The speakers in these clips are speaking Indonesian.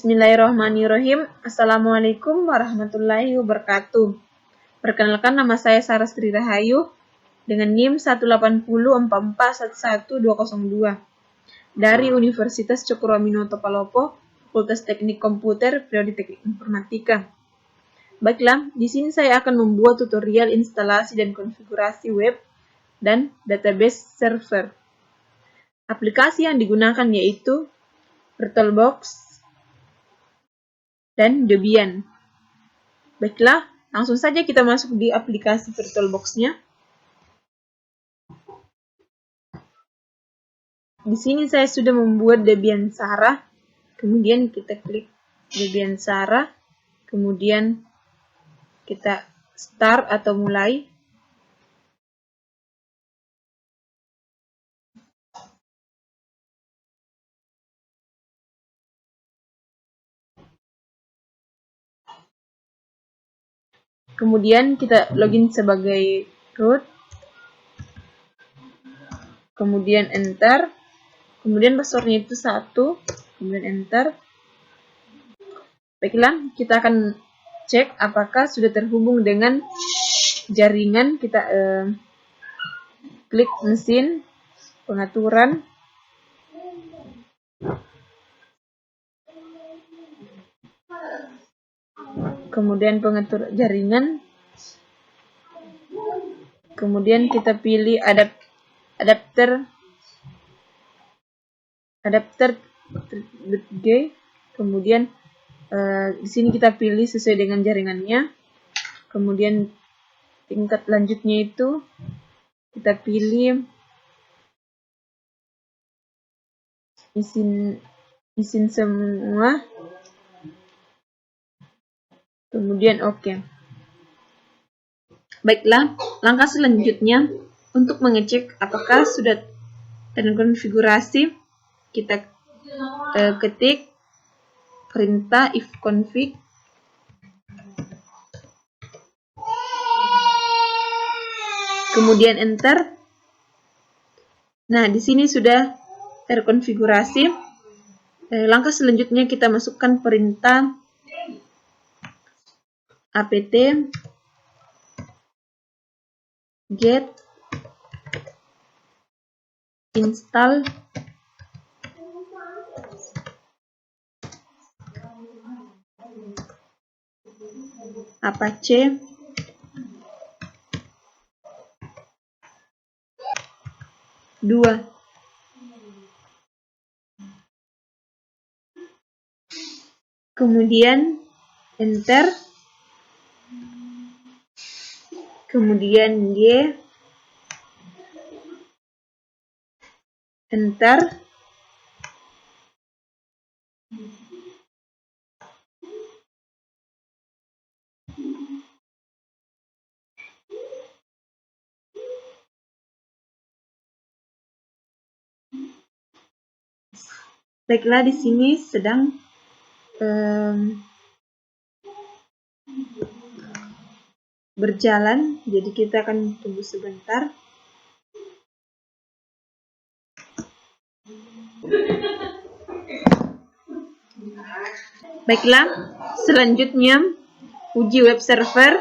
Bismillahirrahmanirrahim. Assalamualaikum warahmatullahi wabarakatuh. Perkenalkan, nama saya Sarastri Rahayu dengan NIM 18044111202 dari Universitas Cokroaminoto Palopo, Fakultas Teknik Komputer, Prodi Teknik Informatika. Baiklah, di sini saya akan membuat tutorial instalasi dan konfigurasi web dan database server. Aplikasi yang digunakan yaitu VirtualBox dan Debian. Baiklah, langsung saja kita masuk di aplikasi VirtualBox-nya. Di sini saya sudah membuat Debian Sara. Kemudian kita klik Debian Sara. Kemudian kita start atau mulai. Kemudian kita login sebagai root. Kemudian enter. Kemudian passwordnya itu 1. Kemudian enter. Baiklah, kita akan cek apakah sudah terhubung dengan jaringan. Kita klik mesin, pengaturan. Kemudian pengatur jaringan. Kemudian kita pilih adapter G. Kemudian di sini kita pilih sesuai dengan jaringannya. Kemudian tingkat lanjutnya itu kita pilih izin semua. Kemudian oke. Baiklah, langkah selanjutnya untuk mengecek apakah sudah terkonfigurasi, kita ketik perintah ifconfig. Kemudian enter. Nah, di sini sudah terkonfigurasi. Langkah selanjutnya kita masukkan perintah apt get install Apache dua. Kemudian enter. Kemudian Y, enter. Baiklah, di sini sedang berjalan, jadi kita akan tunggu sebentar. Baiklah, selanjutnya uji web server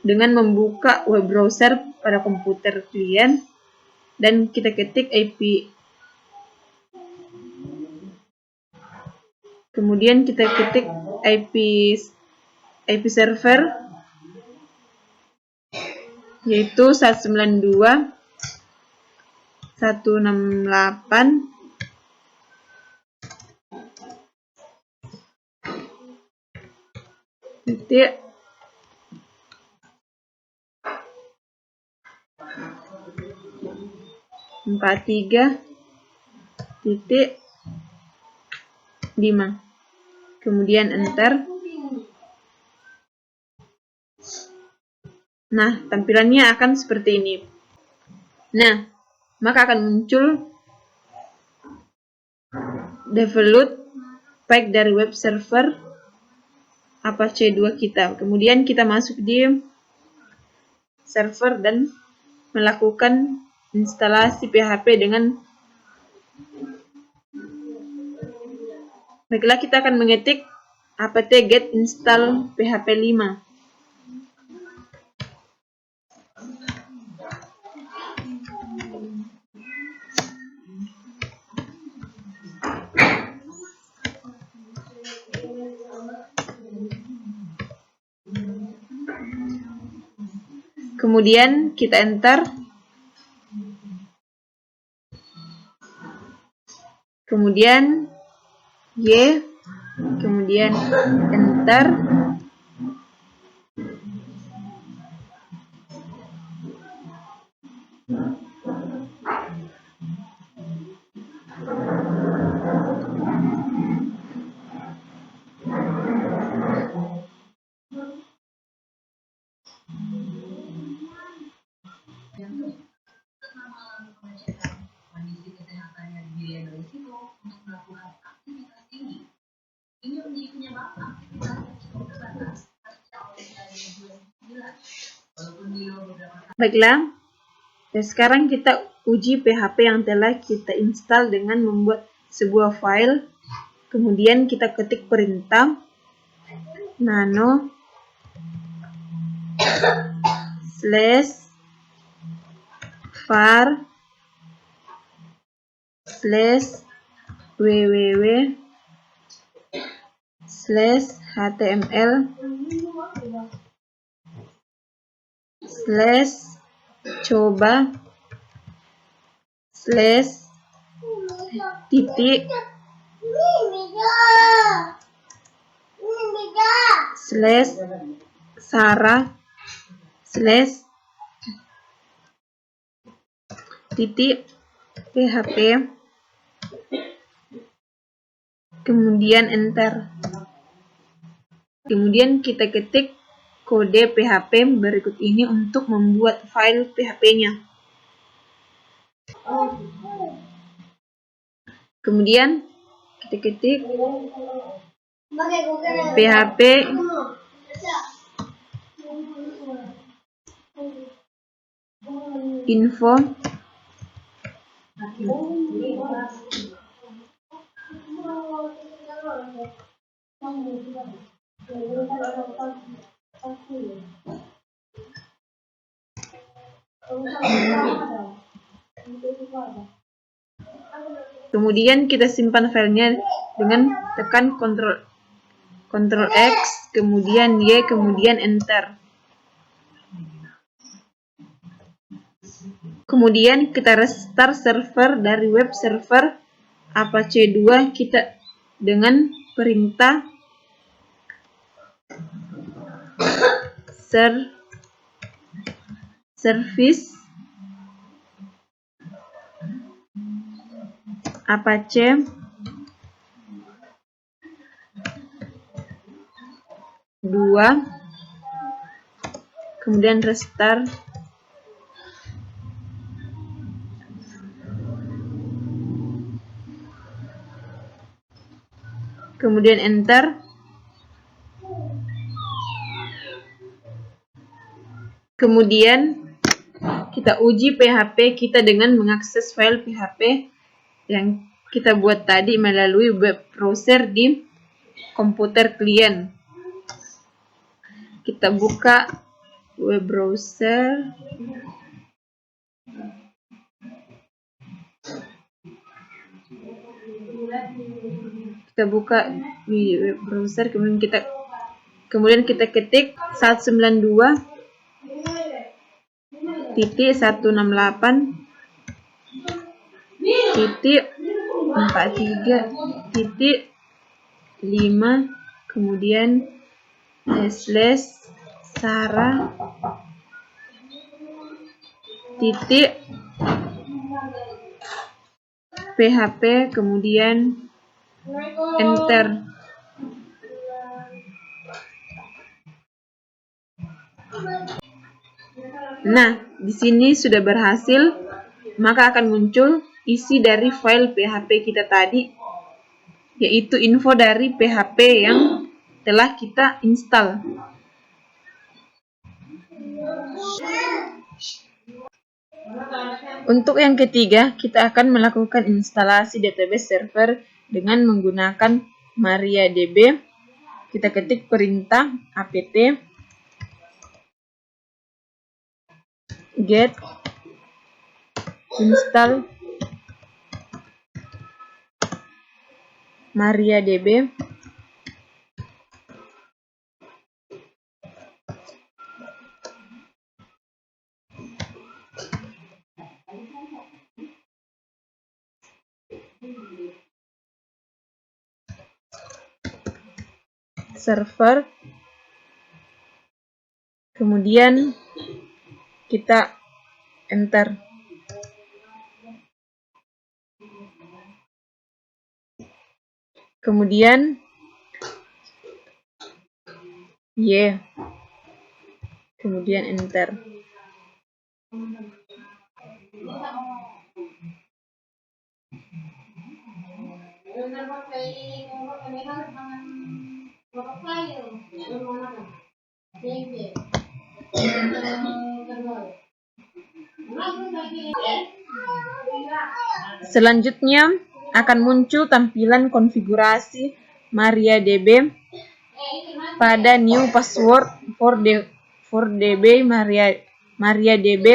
dengan membuka web browser pada komputer klien dan kita ketik IP. Kemudian kita ketik IP server yaitu 192.168 titik 43 titik 5. Kemudian enter. Nah, tampilannya akan seperti ini. Nah, maka akan muncul develop pack dari web server Apache 2 kita. Kemudian kita masuk di server dan melakukan instalasi PHP dengan Baiklah, kita akan mengetik apt-get install php 5. Kemudian kita enter. Kemudian Y, kemudian enter. Baiklah, dan sekarang kita uji PHP yang telah kita install dengan membuat sebuah file. Kemudian kita ketik perintah nano /var /www/html /coba /titik /sara titik php, kemudian enter. Kemudian kita ketik kode PHP berikut ini untuk membuat file PHP-nya. Kemudian kita ketik PHP info kemudian kita simpan filenya dengan tekan Ctrl X, kemudian Y, kemudian enter. Kemudian kita restart server dari web server Apache 2 kita dengan perintah service Apache 2, kemudian restart. Kemudian enter. Kemudian kita uji PHP kita dengan mengakses file PHP yang kita buat tadi melalui web browser di komputer klien. Kita buka web browser. Kita buka di web browser, kemudian kita ketik 192.168.43.5, kemudian /sara titik php, kemudian enter. Nah, di sini sudah berhasil, maka akan muncul isi dari file PHP kita tadi, yaitu info dari PHP yang telah kita install. Untuk yang ketiga, kita akan melakukan instalasi database server dengan menggunakan MariaDB, kita ketik perintah apt get install MariaDB. Server, kemudian kita enter. Kemudian kemudian enter. Selanjutnya akan muncul tampilan konfigurasi MariaDB pada new password for DB MariaDB.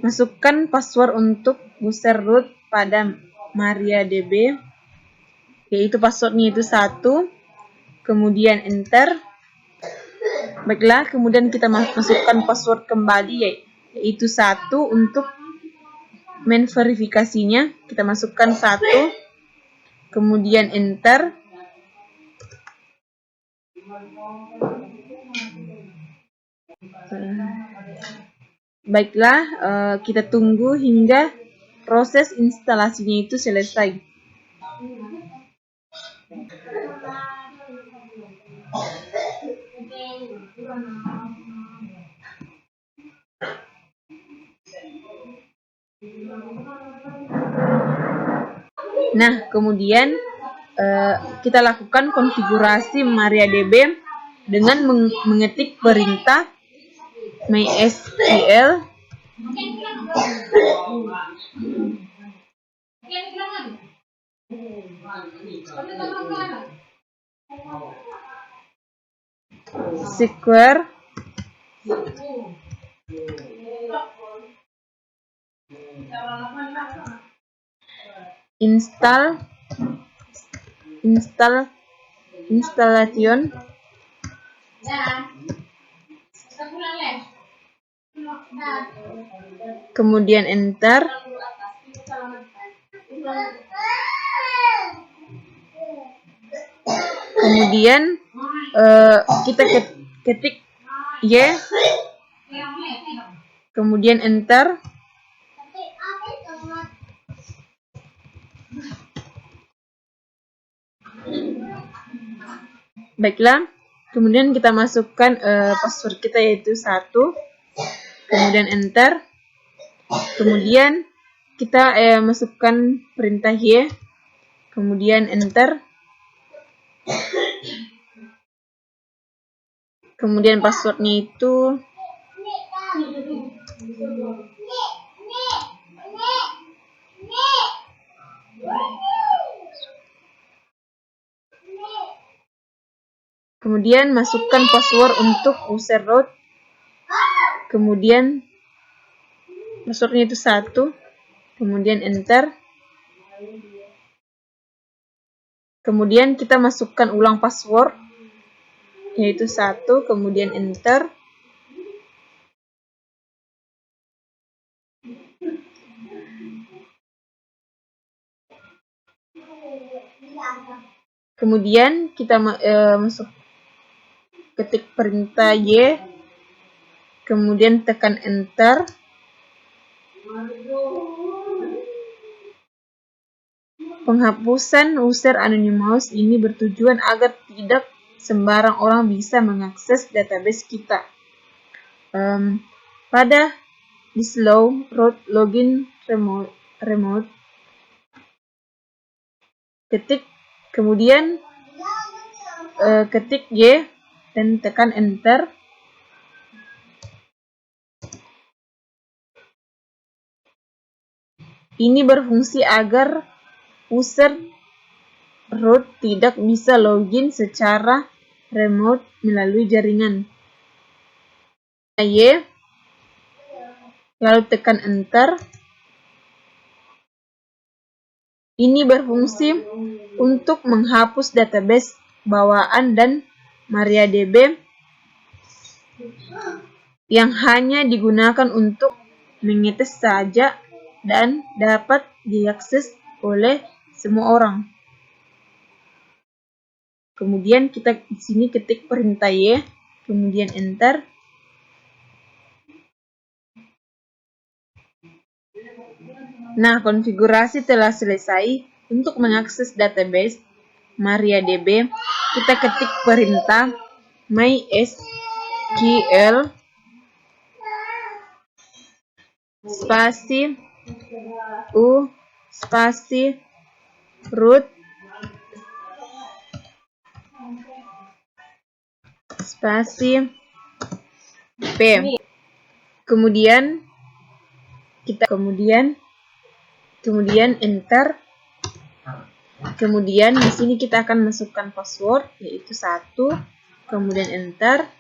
Masukkan password untuk user root pada MariaDB, yaitu passwordnya itu 1, kemudian enter. Baiklah, kemudian kita masukkan password kembali, yaitu 1 untuk verifikasinya. Kita masukkan 1, kemudian enter. Baiklah, kita tunggu hingga proses instalasinya itu selesai. Nah, kemudian kita lakukan konfigurasi MariaDB dengan mengetik perintah MySQL Square installation, kemudian enter. Kemudian kita ketik kemudian enter. Baiklah, kemudian kita masukkan password kita yaitu 1, kemudian enter. Kemudian kita masukkan perintah kemudian enter. Kemudian passwordnya itu kemudian masukkan password untuk user root, kemudian passwordnya itu 1, kemudian enter. Kemudian kita masukkan ulang password yaitu 1, kemudian enter. Kemudian kita masuk ketik perintah kemudian tekan enter. Penghapusan user anonymous ini bertujuan agar tidak sembarang orang bisa mengakses database kita. Pada disallow root login remote, ketik kemudian ketik dan tekan enter. Ini berfungsi agar user root tidak bisa login secara remote melalui jaringan. Y, lalu tekan enter. Ini berfungsi untuk menghapus database bawaan dan MariaDB yang hanya digunakan untuk mengetes saja dan dapat diakses oleh semua orang. Kemudian kita di sini ketik perintah Y, kemudian enter. Nah, konfigurasi telah selesai. Untuk mengakses database MariaDB, kita ketik perintah mysql spasi u spasi root spasi p. Kemudian enter. Kemudian di sini kita akan masukkan password yaitu 1, kemudian enter.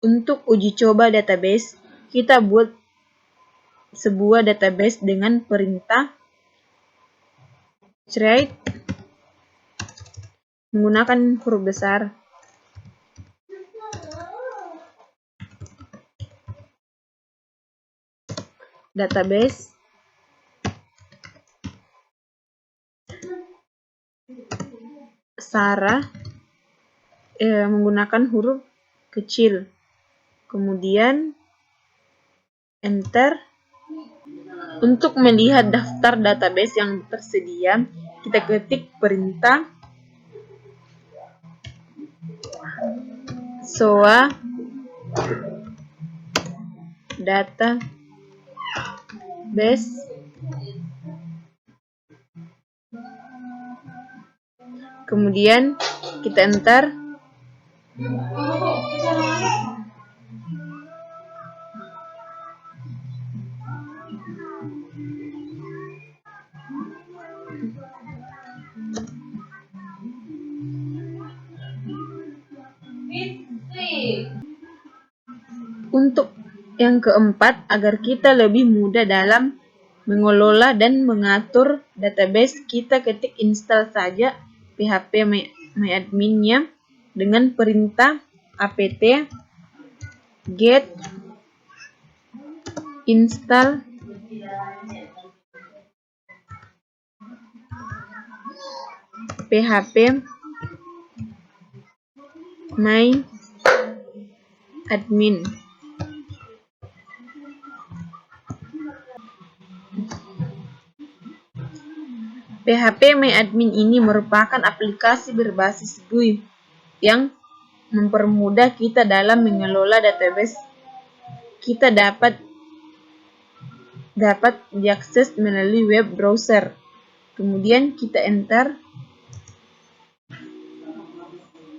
Untuk uji coba database, kita buat sebuah database dengan perintah create menggunakan huruf besar. Database Sarah menggunakan huruf kecil. Kemudian enter. Untuk melihat daftar database yang tersedia, kita ketik perintah SOA database. Kemudian kita enter. Untuk yang keempat, agar kita lebih mudah dalam mengelola dan mengatur database, kita ketik install saja PHP MyAdmin-nya dengan perintah apt get install PHP MyAdmin. PHP MyAdmin ini merupakan aplikasi berbasis GUI yang mempermudah kita dalam mengelola database. Kita dapat diakses melalui web browser. Kemudian kita enter.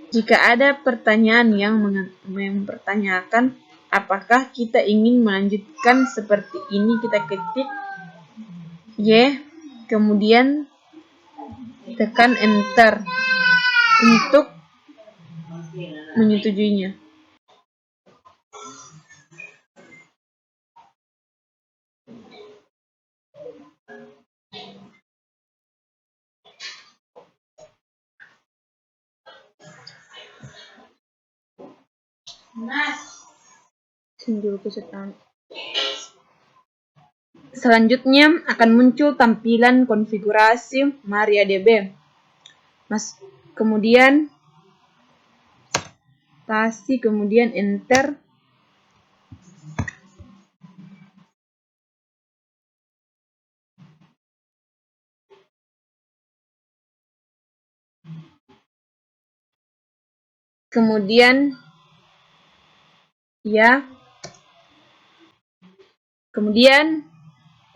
Jika ada pertanyaan yang mempertanyakan apakah kita ingin melanjutkan seperti ini, kita ketik Y, kemudian tekan enter untuk menyetujuinya. Selanjutnya akan muncul tampilan konfigurasi MariaDB. Kemudian kemudian enter. Kemudian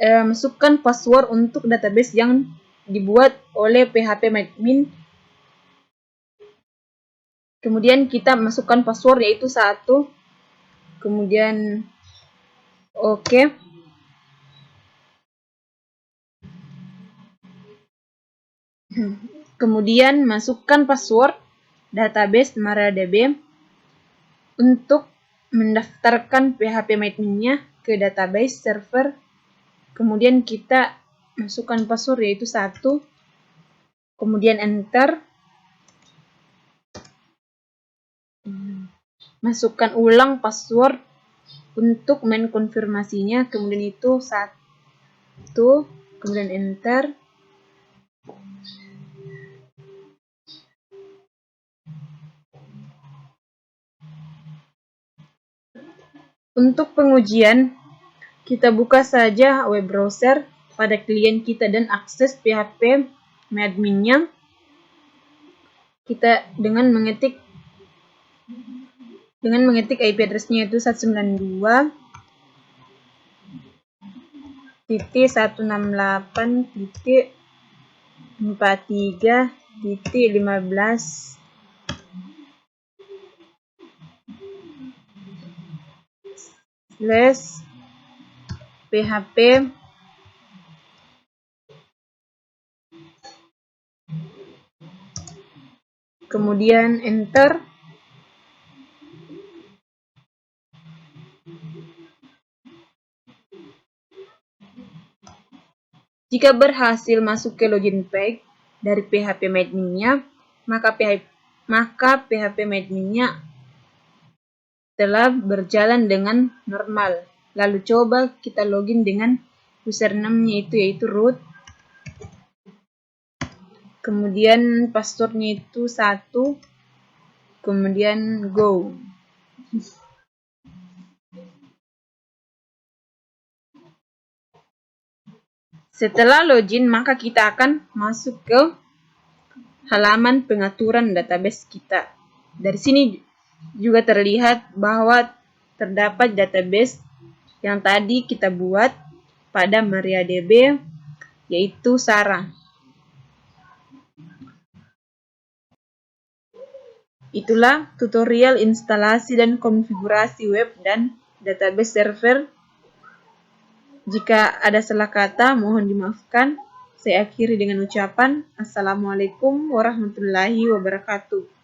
masukkan password untuk database yang dibuat oleh PHP MyAdmin. Kemudian kita masukkan password yaitu 1. Kemudian oke. Kemudian masukkan password database MariaDB untuk mendaftarkan phpMadmin-nya ke database server. Kemudian kita masukkan password yaitu 1, kemudian enter. Masukkan ulang password untuk mengkonfirmasinya, kemudian itu 1, kemudian enter. Untuk pengujian, kita buka saja web browser pada klien kita dan akses phpMadmin-nya. Kita dengan mengetik IP address-nya itu 192.168.43.15 /php kemudian enter. Jika berhasil masuk ke login page dari phpMadmin-nya, maka phpMadmin-nya telah berjalan dengan normal. Lalu coba kita login dengan username-nya yaitu root. Kemudian password-nya itu 1, kemudian go. Setelah login, maka kita akan masuk ke halaman pengaturan database kita. Dari sini juga terlihat bahwa terdapat database yang tadi kita buat pada MariaDB, yaitu Sarah. Itulah tutorial instalasi dan konfigurasi web dan database server. Jika ada salah kata, mohon dimaafkan. Saya akhiri dengan ucapan Assalamualaikum warahmatullahi wabarakatuh.